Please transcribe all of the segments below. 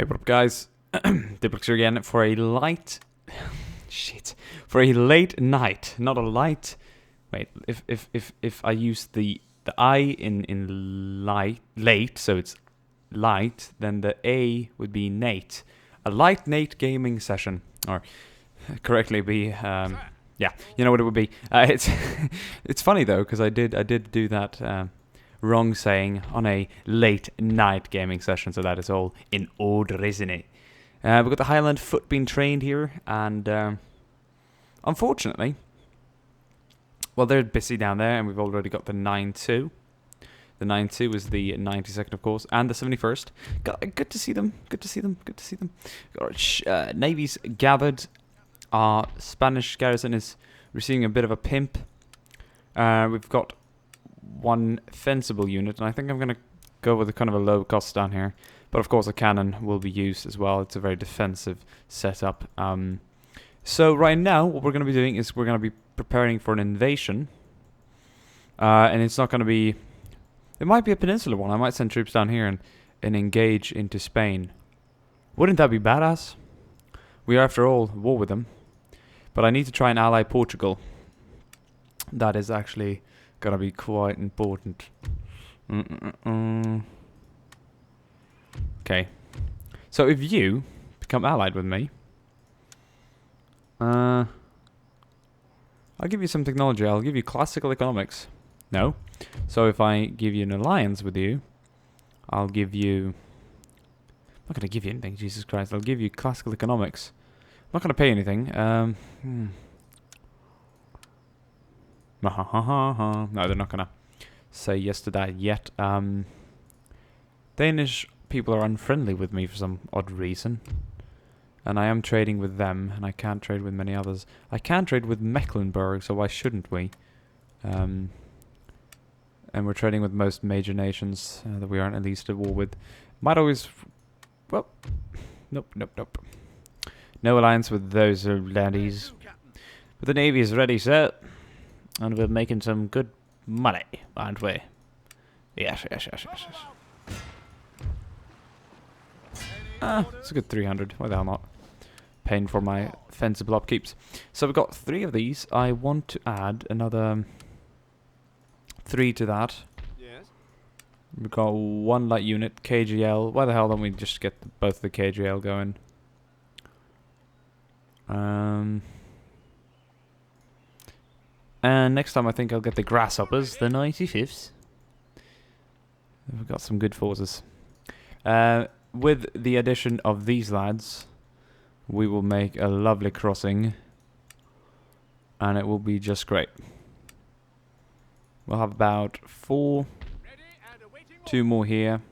Hey, what up, guys? Diplex here again for a light... Shit. For a late night. Not a light... Wait, if I use the I in late, so it's light, then the A would be Nate. A light Nate gaming session. Or, correctly be... yeah, you know what it would be. It's funny, though, because I did do that... wrong saying on a late night gaming session, so that is all in order, isn't it? We've got the Highland foot being trained here, and unfortunately, well, they're busy down there, and we've already got the 9-2. The 9-2 is the 92nd, of course, and the 71st. Good to see them. Good to see them. Good to see them. Navy's gathered. Our Spanish garrison is receiving a bit of a pimp. We've got one fensible unit, and I think I'm going to go with a kind of a low cost down here. But of course a cannon will be used as well. It's a very defensive setup. So right now what we're going to be doing is we're going to be preparing for an invasion. And it's not going to be... It might be a peninsular one. I might send troops down here and engage into Spain. Wouldn't that be badass? We are, after all, at war with them. But I need to try and ally Portugal. That is actually... gonna be quite important. Okay. So if you become allied with me, I'll give you some technology. I'll give you classical economics. No. So if I give you an alliance with you, I'll give you... I'm not gonna give you anything, Jesus Christ. I'll give you classical economics. I'm not gonna pay anything. No, they're not gonna say yes to that yet. Danish people are unfriendly with me for some odd reason. And I am trading with them, and I can't trade with many others. I can trade with Mecklenburg, so why shouldn't we? And we're trading with most major nations that we aren't at least at war with. Might always... Well, nope. No alliance with those laddies. But the Navy is ready, sir. And we're making some good money, aren't we? Yes. It's a good 300. Why the hell not? Paying for my fensible upkeeps. So we've got 3 of these. I want to add another 3 to that. Yes. We've got 1 light unit, KGL. Why the hell don't we just get both the KGL going? And next time I think I'll get the Grasshoppers, the 95th. We've got some good forces. With the addition of these lads, we will make a lovely crossing. And it will be just great. We'll have about 4. 2 more here.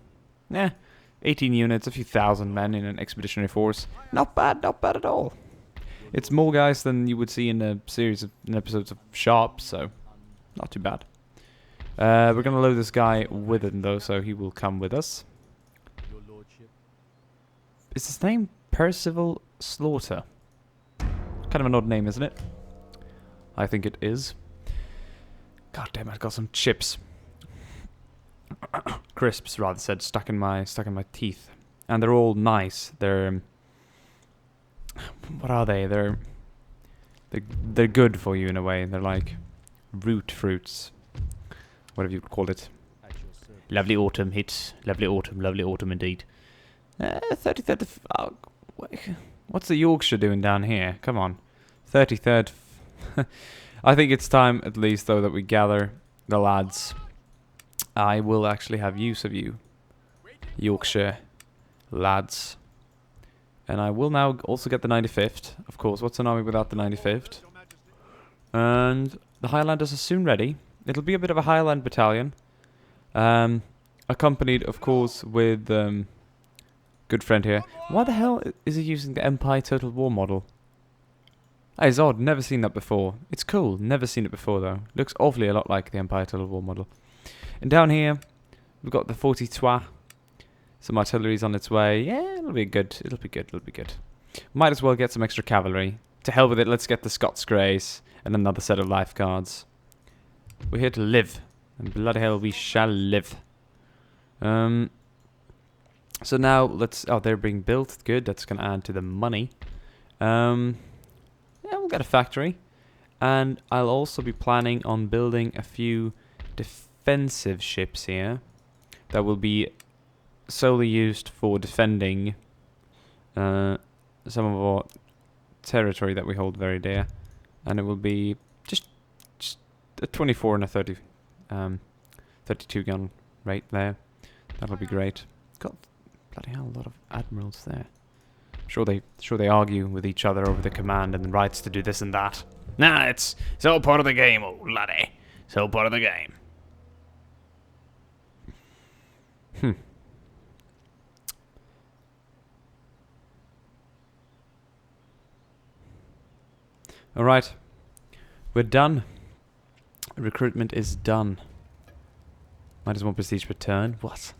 18 units, a few thousand men in an expeditionary force. Not bad at all. It's more guys than you would see in a series of episodes of Sharp, so not too bad. We're going to load this guy with him, though, so he will come with us. Is his name Percival Slaughter? Kind of an odd name, isn't it? I think it is. God damn it, I've got some chips. Crisps, rather said, stuck in my teeth. And they're all nice. They're... What are they? They're good for you in a way. They're like root fruits, whatever you call it. Lovely autumn hits. Lovely autumn indeed. 33rd. Oh, what's the Yorkshire doing down here? Come on, 33rd. I think it's time, at least, though, that we gather the lads. I will actually have use of you, Yorkshire lads. And I will now also get the 95th. Of course, what's an army without the 95th? And the Highlanders are soon ready. It'll be a bit of a Highland battalion. Accompanied, of course, with... good friend here. Why the hell is he using the Empire Total War model? That is odd. Never seen that before. It's cool. Never seen it before, though. Looks awfully a lot like the Empire Total War model. And down here, we've got the 43. Some artillery's on its way. Yeah, it'll be good. It'll be good. Might as well get some extra cavalry. To hell with it, let's get the Scots Greys and another set of life guards. We're here to live. And bloody hell, we shall live. So now let's... Oh, they're being built. Good. That's going to add to the money. Yeah, we'll get a factory. And I'll also be planning on building a few defensive ships here that will be solely used for defending some of our territory that we hold very dear. And it will be just a 24 and a 32 gun rate there. That'll be great. Got bloody hell a lot of admirals there. Sure they argue with each other over the command and the rights to do this and that. Nah, it's all part of the game, oh laddie. It's all part of the game. Alright. We're done. Recruitment is done. Might as well prestige return. What?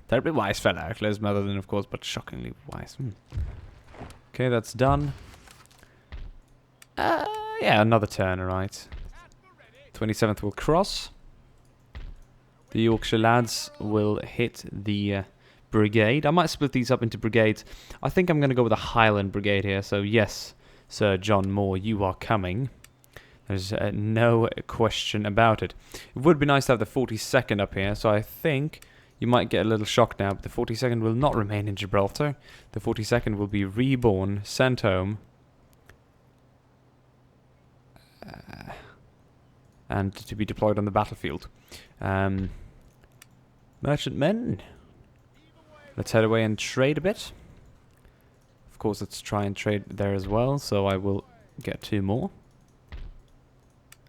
Terribly wise fella. Close mother than of course, but shockingly wise. Okay, that's done. Yeah, another turn, alright. 27th will cross. The Yorkshire lads will hit the brigade. I might split these up into brigades. I think I'm going to go with a Highland brigade here. So yes, Sir John Moore, you are coming. There's no question about it. It would be nice to have the 42nd up here. So I think you might get a little shocked now. But the 42nd will not remain in Gibraltar. The 42nd will be reborn, sent home. And to be deployed on the battlefield. Merchantmen. Let's head away and trade a bit. Of course, let's try and trade there as well. So I will get 2 more.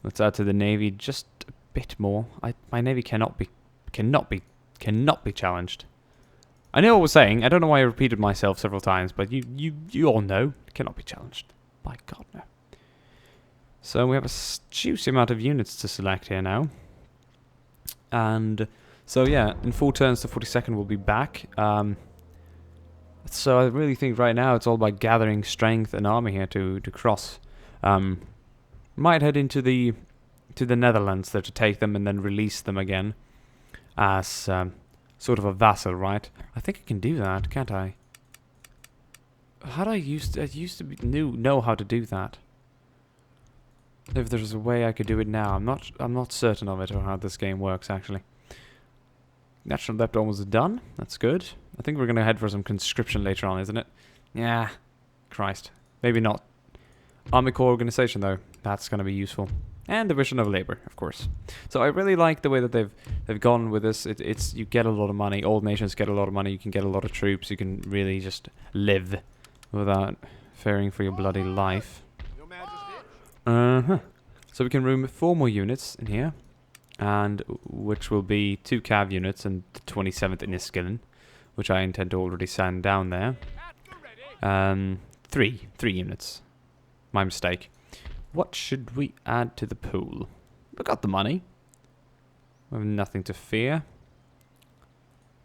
Let's add to the navy just a bit more. My navy cannot be challenged. I know what I was saying. I don't know why I repeated myself several times, but you all know it cannot be challenged. By God, no. So we have a juicy amount of units to select here now. And so yeah, in 4 turns the 42nd will be back. So I really think right now it's all about gathering strength and army here to cross. Might head into the Netherlands there to take them and then release them again as sort of a vassal, right? I think I can do that, can't I? How do I used to know how to do that? If there's a way I could do it now, I'm not certain of it or how this game works actually. National debt almost done. That's good. I think we're gonna head for some conscription later on, isn't it? Yeah. Christ. Maybe not. Army Corps organization though. That's gonna be useful. And division of labor, of course. So I really like the way that they've gone with this. It's you get a lot of money. Old nations get a lot of money. You can get a lot of troops. You can really just live without fearing for your bloody life. So we can room 4 more units in here, and which will be 2 cav units and the 27th in Iskillen, which I intend to already send down there. 3 units. My mistake. What should we add to the pool? We got the money. We have nothing to fear.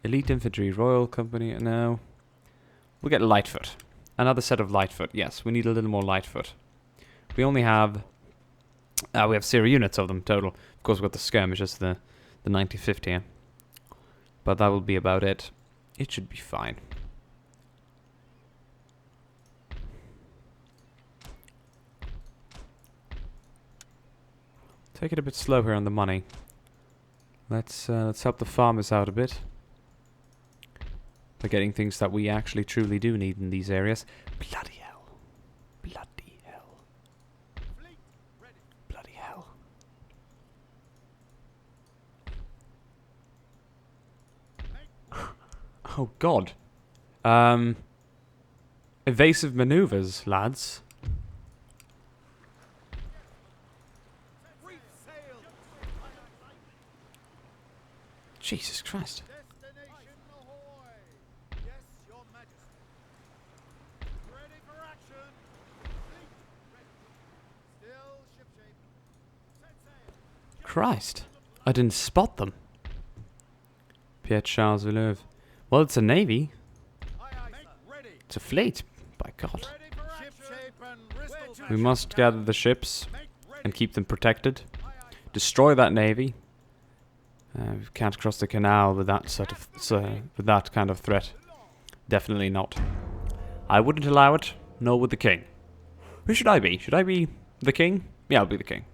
Elite infantry, Royal Company. No, we'll get Lightfoot. Another set of Lightfoot. Yes, we need a little more Lightfoot. We only have... we have 0 units of them total. Of course, we've got the skirmishers, the 95th here. But that will be about it. It should be fine. Take it a bit slow here on the money. Let's help the farmers out a bit. By getting things that we actually truly do need in these areas. Bloody hell. Bloody hell. Bloody hell. Oh god. Evasive maneuvers, lads. Jesus Christ. Christ. I didn't spot them. Pierre Charles Villeneuve. Well, it's a navy. It's a fleet. By God. We must gather the ships and keep them protected. Destroy that navy. We can't cross the canal with that sort of with that kind of threat. Definitely not. I wouldn't allow it, nor would the king. Who should I be? Should I be the king? Yeah, I'll be the king.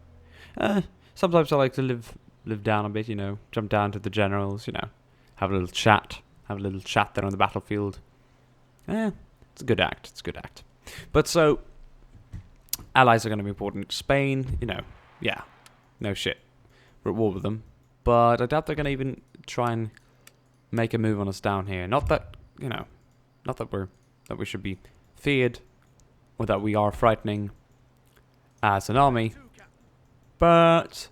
Sometimes I like to live down a bit, you know, jump down to the generals, you know, have a little chat there on the battlefield. It's a good act. It's a good act. But so, allies are going to be important. Spain, you know, yeah, no shit. We're at war with them. But I doubt they're going to even try and make a move on us down here. Not that, you know, not that we should be feared or that we are frightening as an army, but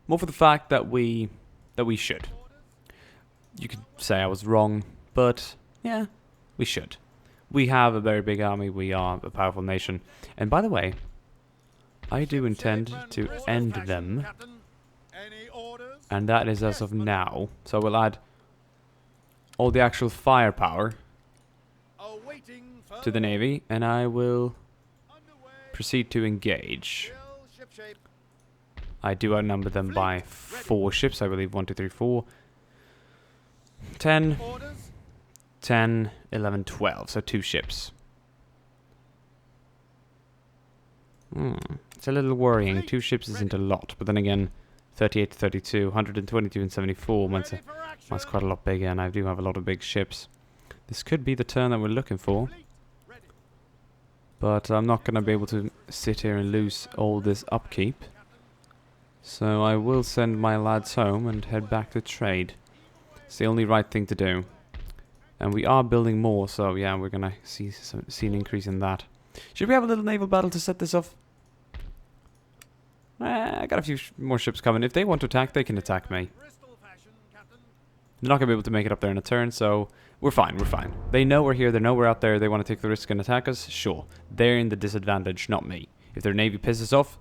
more for the fact that we should. You could say I was wrong, but yeah, we should. We have a very big army. We are a powerful nation. And by the way, I do intend to end them. And that is as of now. So we'll add all the actual firepower to the navy. And I will proceed to engage. I do outnumber them by 4 ships, I believe. 1, 2, 3, 4. 10. 10, 11, 12. So 2 ships. It's a little worrying. 2 ships isn't a lot. But then again, 38 to 32, 122 and 74. That's quite a lot bigger, and I do have a lot of big ships. This could be the turn that we're looking for. But I'm not going to be able to sit here and lose all this upkeep. So I will send my lads home and head back to trade. It's the only right thing to do. And we are building more, so yeah, we're going to see an increase in that. Should we have a little naval battle to set this off? I got a few more ships coming. If they want to attack, they can attack me. They're not going to be able to make it up there in a turn, so we're fine, we're fine. They know we're here, they know we're out there, they want to take the risk and attack us, sure. They're in the disadvantage, not me. If their navy pisses off,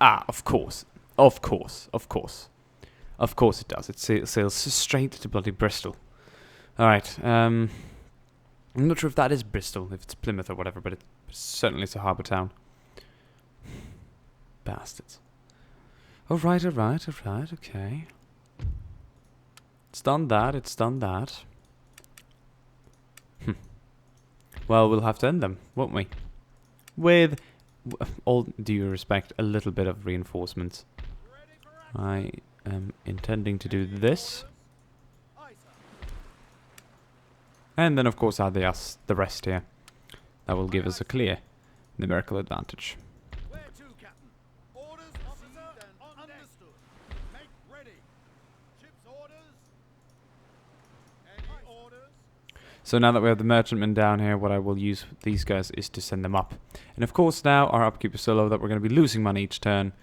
of course. Of course, of course. Of course it does. It sails straight to bloody Bristol. Alright, I'm not sure if that is Bristol, if it's Plymouth or whatever, but it certainly is a harbour town. Bastards. Alright, okay. It's done that. Well, we'll have to end them, won't we? With all due respect, a little bit of reinforcements. I am intending to do this. And then, of course, add the rest here. That will give us a clear numerical advantage. So now that we have the merchantmen down here, what I will use these guys is to send them up. And of course now our upkeep is so low that we're going to be losing money each turn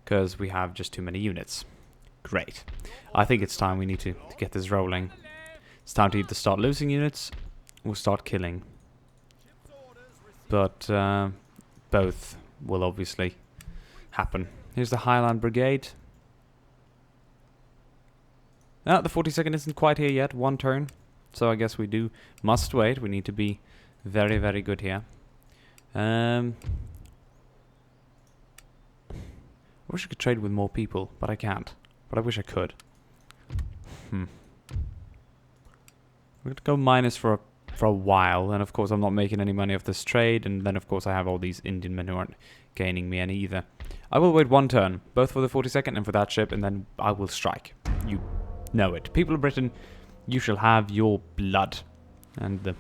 because we have just too many units. Great. I think it's time we need to get this rolling. It's time to either start losing units or start killing. But both will obviously happen. Here's the Highland Brigade. Ah, the 42nd isn't quite here yet. 1 turn. So I guess we must wait. We need to be very, very good here. I wish I could trade with more people, but I can't. But I wish I could. We're going to go minus for a while, and of course I'm not making any money off this trade, and then of course I have all these Indian men who aren't gaining me any either. I will wait 1 turn, both for the 42nd and for that ship, and then I will strike. You know it. People of Britain, you shall have your blood. And the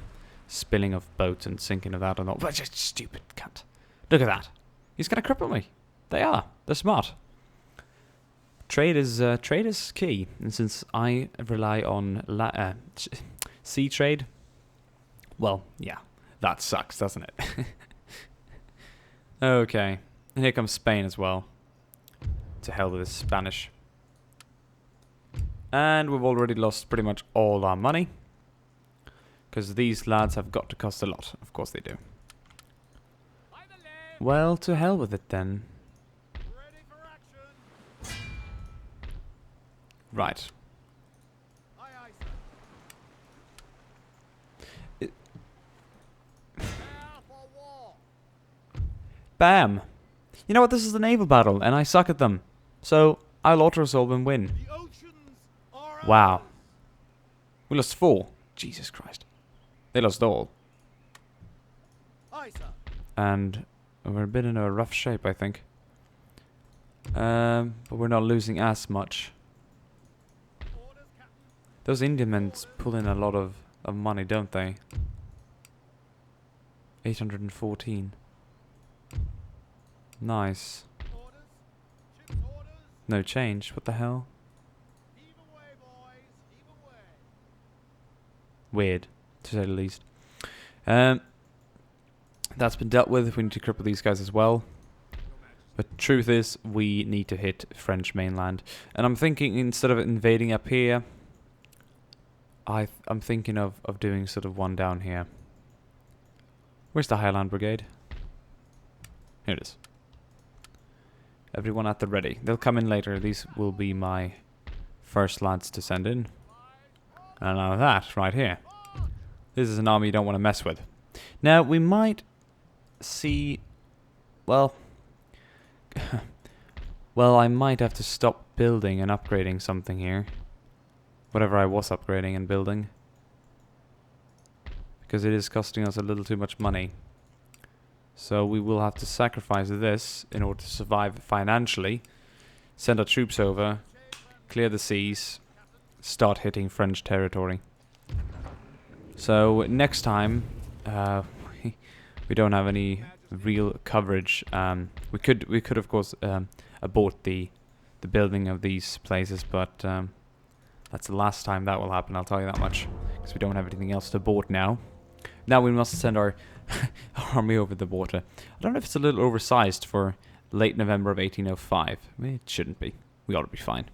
spilling of boats and sinking of that and all. But just stupid cunt. Look at that. He's going to cripple me. They are. They're smart. Trade is key. And since I rely on sea trade, well, yeah. That sucks, doesn't it? Okay. And here comes Spain as well. To hell with this Spanish. And we've already lost pretty much all our money. Because these lads have got to cost a lot. Of course they do. Well, to hell with it then. Right. Bam! You know what? This is a naval battle, and I suck at them. So, I'll auto-resolve and win. Wow. We lost 4. Jesus Christ. They lost all. Aye, sir. And we're a bit in a rough shape, I think. But we're not losing as much. Orders, Captain. Those Indian men pull in a lot of money, don't they? 814. Nice. Orders. Ship's orders. No change. What the hell? Heave away, boys. Heave away. Weird, to say the least. That's been dealt with. We need to cripple these guys as well. But truth is, we need to hit French mainland. And I'm thinking, instead of invading up here, I'm thinking of doing sort of one down here. Where's the Highland Brigade? Here it is. Everyone at the ready. They'll come in later. These will be my first lads to send in. And now that, right here. This is an army you don't want to mess with. Now, we might see... Well... well, I might have to stop building and upgrading something here. Whatever I was upgrading and building. Because it is costing us a little too much money. So we will have to sacrifice this in order to survive financially. Send our troops over, clear the seas, start hitting French territory. So next time, we don't have any real coverage. We could of course abort the building of these places, but that's the last time that will happen. I'll tell you that much, because we don't have anything else to abort now. Now we must send our army over the water. I don't know if it's a little oversized for late November of 1805. It shouldn't be. We ought to be fine.